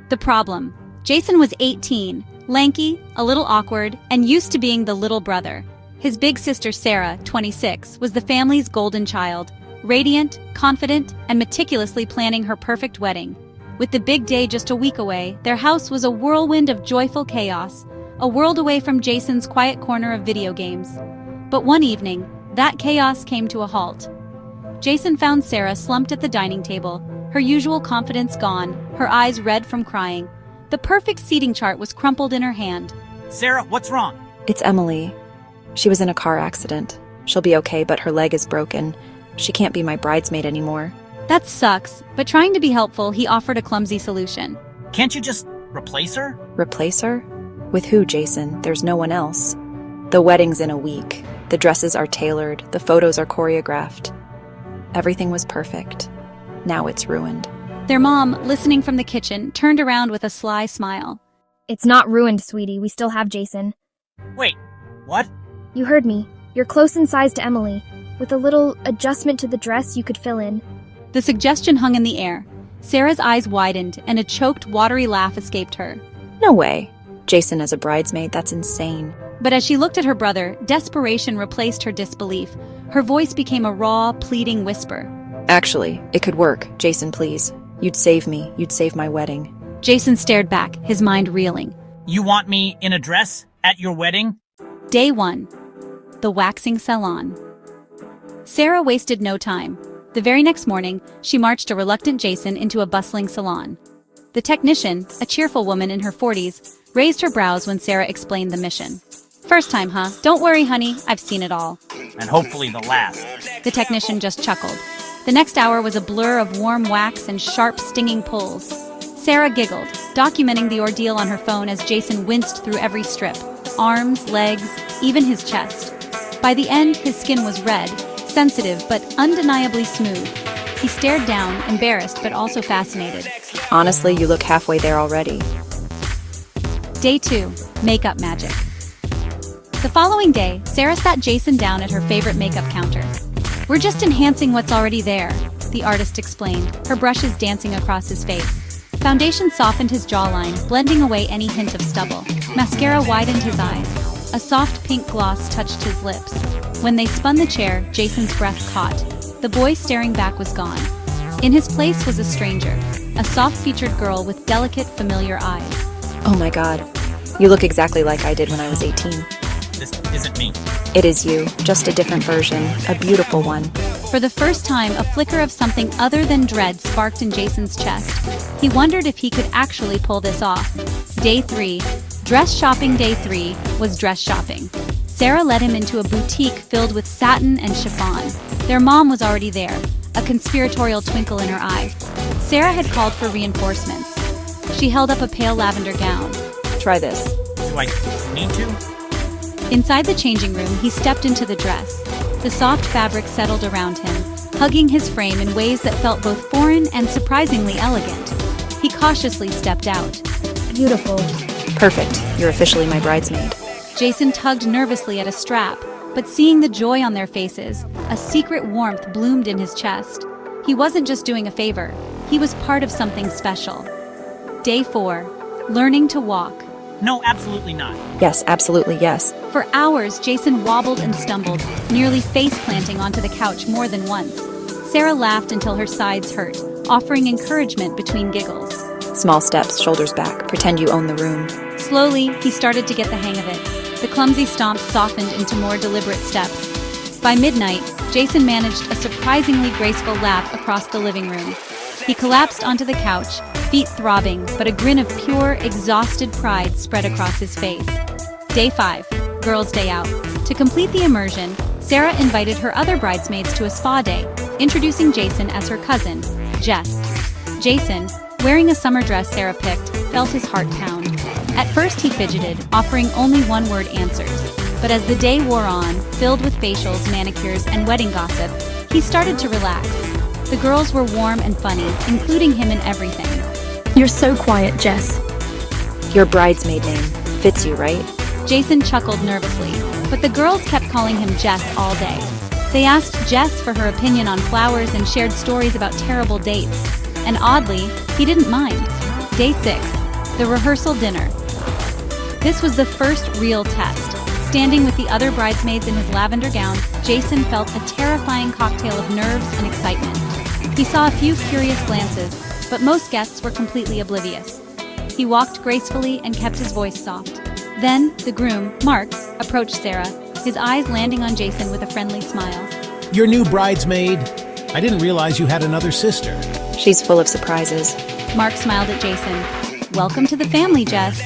The problem: Jason was 18, lanky, a little awkward, and used to being the little brother. His big sister Sarah, 26, was the family's golden child, radiant, confident, and meticulously planning her perfect wedding. With the big day just a week away, their house was a whirlwind of joyful chaos, a world away from Jason's quiet corner of video games. But one evening, that chaos came to a halt. Jason found Sarah slumped at the dining table, her usual confidence gone, her eyes red from crying. The perfect seating chart was crumpled in her hand. Sarah, what's wrong? It's Emily. She was in a car accident. She'll be okay, but her leg is broken. She can't be my bridesmaid anymore. That sucks, but trying to be helpful, he offered a clumsy solution. Can't you just replace her? Replace her? With who, Jason? There's no one else. The wedding's in a week. The dresses are tailored. The photos are choreographed. Everything was perfect. Now it's ruined. Their mom, listening from the kitchen, turned around with a sly smile. It's not ruined, sweetie. We still have Jason. Wait, what? You heard me. You're close in size to Emily. With a little adjustment to the dress, you could fill in. The suggestion hung in the air. Sarah's eyes widened, and a choked, watery laugh escaped her. No way. Jason as a bridesmaid, that's insane. But as she looked at her brother, desperation replaced her disbelief. Her voice became a raw, pleading whisper. Actually, it could work. Jason, please. You'd save me. You'd save my wedding. Jason stared back, his mind reeling. You want me in a dress at your wedding? Day 1. The waxing salon. Sarah wasted no time. The very next morning, she marched a reluctant Jason into a bustling salon. The technician, a cheerful woman in her 40s, raised her brows when Sarah explained the mission. First time, huh? Don't worry, honey, I've seen it all. And hopefully the last. The technician just chuckled. The next hour was a blur of warm wax and sharp, stinging pulls. Sarah giggled, documenting the ordeal on her phone as Jason winced through every strip. Arms, legs, even his chest. By the end, his skin was red, sensitive but undeniably smooth. He stared down, embarrassed but also fascinated. Honestly, you look halfway there already. Day 2. Makeup magic. The following day, Sarah sat Jason down at her favorite makeup counter. "We're just enhancing what's already there," the artist explained, her brushes dancing across his face. Foundation softened his jawline, blending away any hint of stubble. Mascara widened his eyes. A soft pink gloss touched his lips. When they spun the chair, Jason's breath caught. The boy staring back was gone. In his place was a stranger, a soft-featured girl with delicate, familiar eyes. Oh my god. You look exactly like I did when I was 18. This isn't me. It is you, just a different version, a beautiful one. For the first time, a flicker of something other than dread sparked in Jason's chest. He wondered if he could actually pull this off. Day 3. Dress shopping. Day 3 was dress shopping. Sarah led him into a boutique filled with satin and chiffon. Their mom was already there, a conspiratorial twinkle in her eye. Sarah had called for reinforcements. She held up a pale lavender gown. Try this. Do I need to? Inside the changing room, he stepped into the dress. The soft fabric settled around him, hugging his frame in ways that felt both foreign and surprisingly elegant. He cautiously stepped out. Beautiful. Perfect. You're officially my bridesmaid. Jason tugged nervously at a strap, but seeing the joy on their faces, a secret warmth bloomed in his chest. He wasn't just doing a favor, he was part of something special. Day 4. Learning to walk. No, absolutely not. Yes, absolutely yes. For hours, Jason wobbled and stumbled, nearly face-planting onto the couch more than once. Sarah laughed until her sides hurt, offering encouragement between giggles. Small steps, shoulders back. Pretend you own the room. Slowly, he started to get the hang of it. The clumsy stomps softened into more deliberate steps. By midnight, Jason managed a surprisingly graceful lap across the living room. He collapsed onto the couch, feet throbbing, but a grin of pure, exhausted pride spread across his face. Day 5. Girls' Day Out. To complete the immersion, Sarah invited her other bridesmaids to a spa day, introducing Jason as her cousin, Jess. Jason, wearing a summer dress Sarah picked, felt his heart pound. At first he fidgeted, offering only one-word answers. But as the day wore on, filled with facials, manicures, and wedding gossip, he started to relax. The girls were warm and funny, including him in everything. You're so quiet, Jess. Your bridesmaid name fits you, right? Jason chuckled nervously, but the girls kept calling him Jess all day. They asked Jess for her opinion on flowers and shared stories about terrible dates. And oddly, he didn't mind. Day 6. The rehearsal dinner. This was the first real test. Standing with the other bridesmaids in his lavender gown, Jason felt a terrifying cocktail of nerves and excitement. He saw a few curious glances, but most guests were completely oblivious. He walked gracefully and kept his voice soft. Then, the groom, Mark, approached Sarah, his eyes landing on Jason with a friendly smile. Your new bridesmaid? I didn't realize you had another sister. She's full of surprises. Mark smiled at Jason. Welcome to the family, Jess.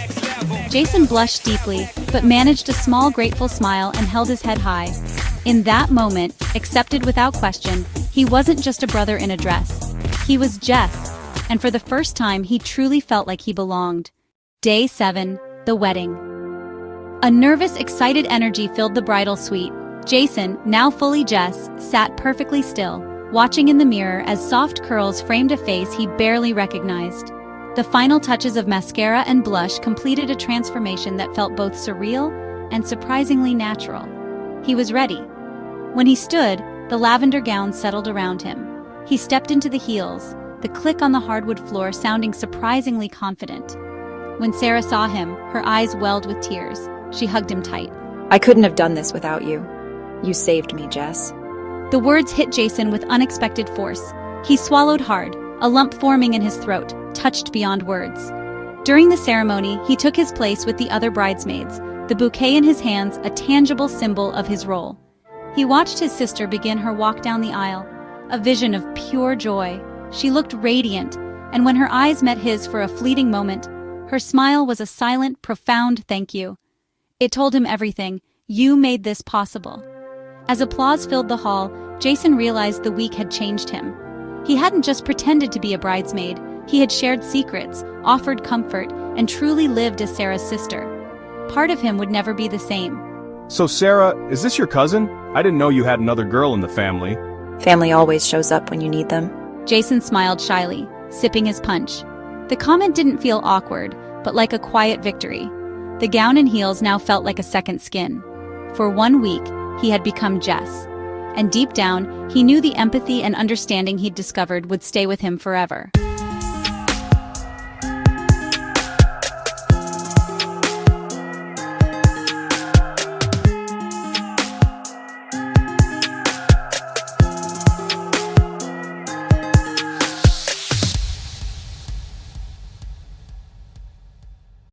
Jason blushed deeply, but managed a small grateful smile and held his head high. In that moment, accepted without question, he wasn't just a brother in a dress. He was Jess, and for the first time he truly felt like he belonged. Day 7, the wedding. A nervous, excited energy filled the bridal suite. Jason, now fully Jess, sat perfectly still, watching in the mirror as soft curls framed a face he barely recognized. The final touches of mascara and blush completed a transformation that felt both surreal and surprisingly natural. He was ready. When he stood, the lavender gown settled around him. He stepped into the heels, the click on the hardwood floor sounding surprisingly confident. When Sarah saw him, her eyes welled with tears. She hugged him tight. I couldn't have done this without you. You saved me, Jess. The words hit Jason with unexpected force. He swallowed hard, a lump forming in his throat, touched beyond words. During the ceremony, he took his place with the other bridesmaids, the bouquet in his hands a tangible symbol of his role. He watched his sister begin her walk down the aisle, a vision of pure joy. She looked radiant, and when her eyes met his for a fleeting moment, her smile was a silent, profound thank you. It told him everything. You made this possible. As applause filled the hall, Jason realized the week had changed him. He hadn't just pretended to be a bridesmaid. He had shared secrets, offered comfort, and truly lived as Sarah's sister. Part of him would never be the same. So Sarah, is this your cousin? I didn't know you had another girl in the family. Family always shows up when you need them. Jason smiled shyly, sipping his punch. The comment didn't feel awkward, but like a quiet victory. The gown and heels now felt like a second skin. For 1 week, he had become Jess. And deep down, he knew the empathy and understanding he'd discovered would stay with him forever.